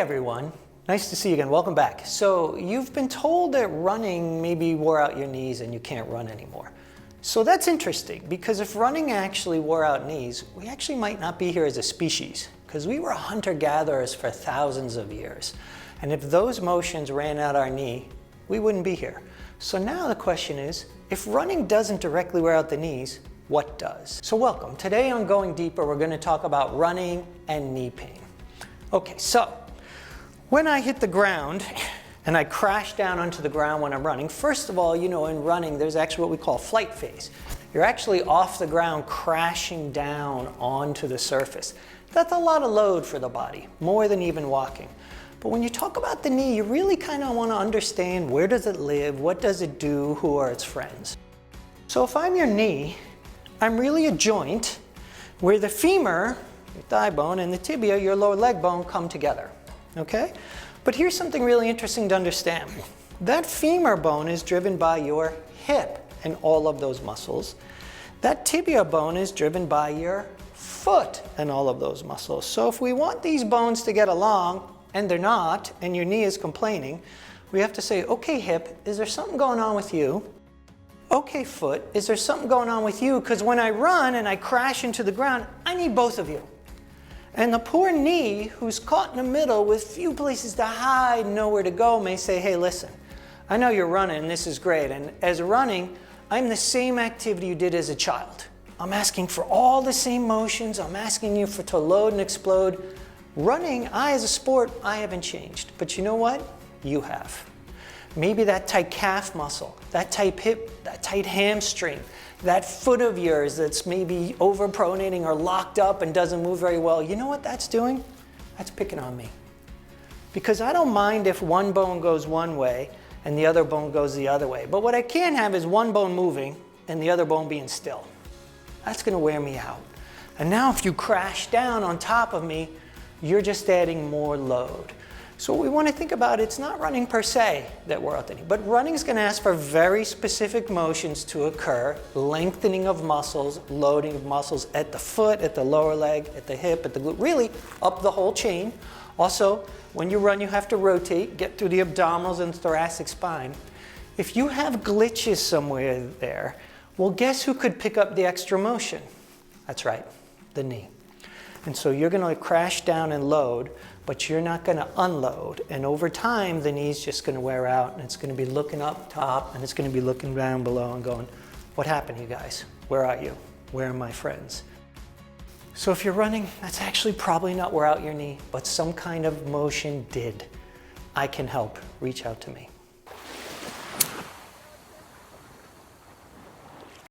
everyone. Nice to see you again. Welcome back. So you've been told that running maybe wore out your knees and you can't run anymore. So that's interesting because if running actually wore out knees, we actually might not be here as a species because we were hunter-gatherers for thousands of years. And if those motions ran out our knee, we wouldn't be here. So now the question is, if running doesn't directly wear out the knees, what does? So welcome. Today on Going Deeper, we're going to talk about running and knee pain. Okay, so when I hit the ground and I crash down onto the ground when I'm running, first of all, you know, in running, there's actually what we call flight phase. You're actually off the ground crashing down onto the surface. That's a lot of load for the body, more than even walking. But when you talk about the knee, you really kind of want to understand where does it live, what does it do, who are its friends. So if I'm your knee, I'm really a joint where the femur, your thigh bone, and the tibia, your lower leg bone, come together. Okay? But here's something really interesting to understand. That femur bone is driven by your hip and all of those muscles. That tibia bone is driven by your foot and all of those muscles. So if we want these bones to get along, and they're not, and your knee is complaining, we have to say, okay, hip, is there something going on with you? Okay, foot, is there something going on with you? Because when I run and I crash into the ground, I need both of you. And the poor knee, who's caught in the middle with few places to hide, nowhere to go, may say, hey, listen, I know you're running and this is great. And as running, I'm the same activity you did as a child. I'm asking for all the same motions. I'm asking you to load and explode. Running, as a sport, I haven't changed. But you know what? You have. Maybe that tight calf muscle, that tight hip, that tight hamstring, that foot of yours that's maybe overpronating or locked up and doesn't move very well, you know what that's doing? That's picking on me. Because I don't mind if one bone goes one way and the other bone goes the other way. But what I can't have is one bone moving and the other bone being still. That's going to wear me out. And now if you crash down on top of me, you're just adding more load. So what we want to think about, it's not running per se that we're out the knee, but running is going to ask for very specific motions to occur, lengthening of muscles, loading of muscles at the foot, at the lower leg, at the hip, at the glute, really up the whole chain. Also, when you run, you have to rotate, get through the abdominals and thoracic spine. If you have glitches somewhere there, well, guess who could pick up the extra motion? That's right, the knee. And so you're going to crash down and load, but you're not going to unload. And over time, the knee's just going to wear out, and it's going to be looking up top, and it's going to be looking down below and going, what happened, you guys? Where are you? Where are my friends? So if you're running, that's actually probably not wear out your knee, but some kind of motion did. I can help. Reach out to me.